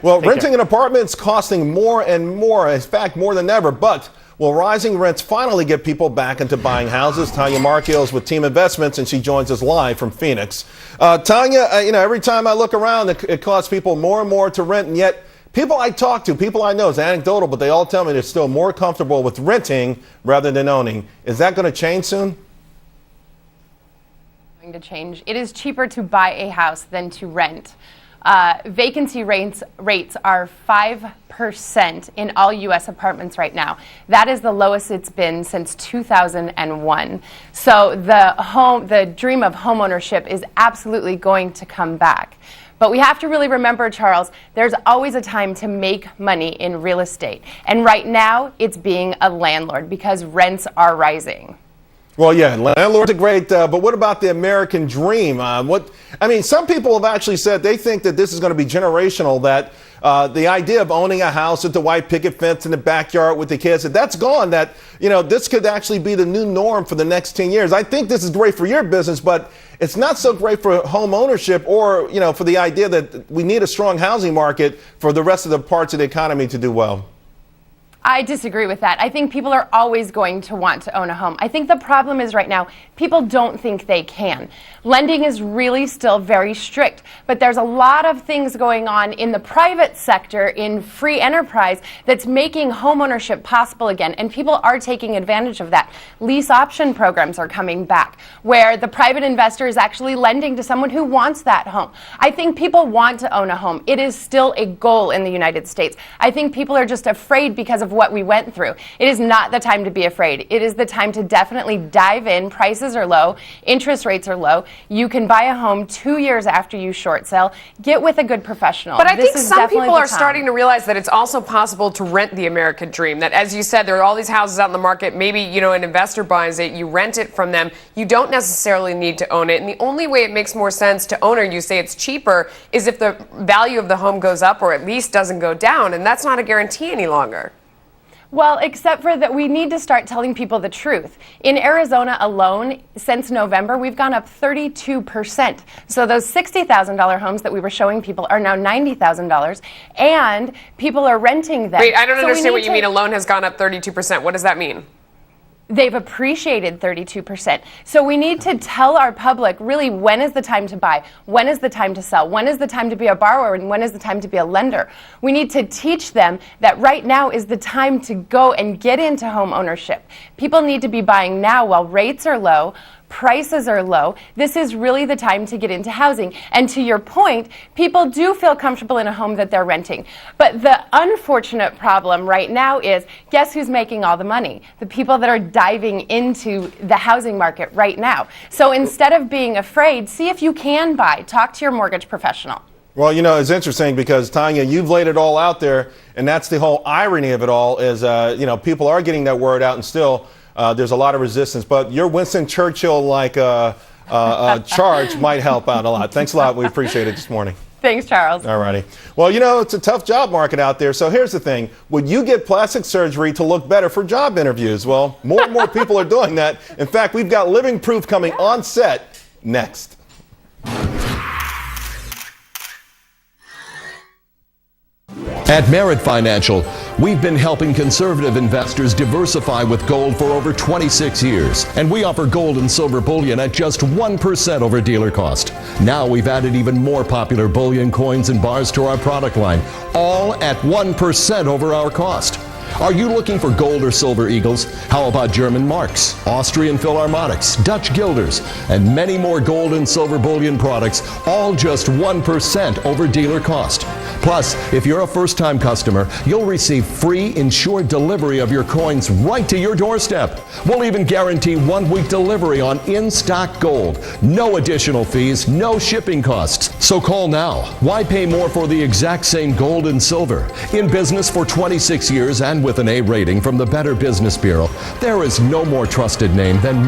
Well, renting an apartment is costing more and more, in fact, more than ever. But will rising rents finally get people back into buying houses? Tanya Marchiol is with Team Investments, and she joins us live from Phoenix. Tanya, every time I look around, it costs people more and more to rent, and yet people I talk to, people I know, it's anecdotal, but they all tell me they're still more comfortable with renting rather than owning. Is that going to change soon? Going to change. It is cheaper to buy a house than to rent. Vacancy rates are 5% in all U.S. apartments right now. That is the lowest it's been since 2001. So the dream of homeownership is absolutely going to come back. But we have to really remember, Charles, there's always a time to make money in real estate. And right now, it's being a landlord because rents are rising. Well, yeah, landlords are great, but what about the American dream? Some people have actually said they think that this is going to be generational, that the idea of owning a house with the white picket fence in the backyard with the kids, that's gone, that, this could actually be the new norm for the next 10 years. I think this is great for your business, but it's not so great for home ownership or, for the idea that we need a strong housing market for the rest of the parts of the economy to do well. I disagree with that. I think people are always going to want to own a home. I think the problem is right now, people don't think they can. Lending is really still very strict, but there's a lot of things going on in the private sector, in free enterprise, that's making homeownership possible again, and people are taking advantage of that. Lease option programs are coming back, where the private investor is actually lending to someone who wants that home. I think people want to own a home. It is still a goal in the United States. I think people are just afraid because of what we went through. It is not the time to be afraid. It is the time to definitely dive in. Prices are low. Interest rates are low. You can buy a home 2 years after you short sell. Get with a good professional. But I think some people are starting to realize that it's also possible to rent the American dream. That, as you said, there are all these houses out in the market. Maybe, an investor buys it. You rent it from them. You don't necessarily need to own it. And the only way it makes more sense to own it, you say it's cheaper, is if the value of the home goes up or at least doesn't go down. And that's not a guarantee any longer. Well, except for that we need to start telling people the truth. In Arizona alone, since November, we've gone up 32%. So those $60,000 homes that we were showing people are now $90,000, and people are renting them. Wait, I don't understand what you mean. A loan has gone up 32%. What does that mean? They've appreciated 32%. So we need to tell our public really when is the time to buy, when is the time to sell, when is the time to be a borrower, and when is the time to be a lender. We need to teach them that right now is the time to go and get into home ownership. People need to be buying now while rates are low, prices are low. This is really the time to get into housing. And to your point, people do feel comfortable in a home that they're renting. But the unfortunate problem right now is, guess who's making all the money? The people that are diving into the housing market right now. So instead of being afraid, see if you can buy. Talk to your mortgage professional. Well, it's interesting because, Tanya, you've laid it all out there, and that's the whole irony of it all is, people are getting that word out, and still there's a lot of resistance. But your Winston Churchill-like charge might help out a lot. Thanks a lot. We appreciate it this morning. Thanks, Charles. All righty. Well, it's a tough job market out there. So here's the thing. Would you get plastic surgery to look better for job interviews? Well, more and more people are doing that. In fact, we've got living proof coming on set next. At Merit Financial, we've been helping conservative investors diversify with gold for over 26 years. And we offer gold and silver bullion at just 1% over dealer cost. Now we've added even more popular bullion coins and bars to our product line, all at 1% over our cost. Are you looking for gold or silver eagles? How about German marks, Austrian philharmonics, Dutch guilders, and many more gold and silver bullion products, all just 1% over dealer cost. Plus, if you're a first-time customer, you'll receive free insured delivery of your coins right to your doorstep. We'll even guarantee 1-week delivery on in-stock gold. No additional fees, no shipping costs. So call now. Why pay more for the exact same gold and silver? In business for 26 years and with an A rating from the Better Business Bureau, there is no more trusted name than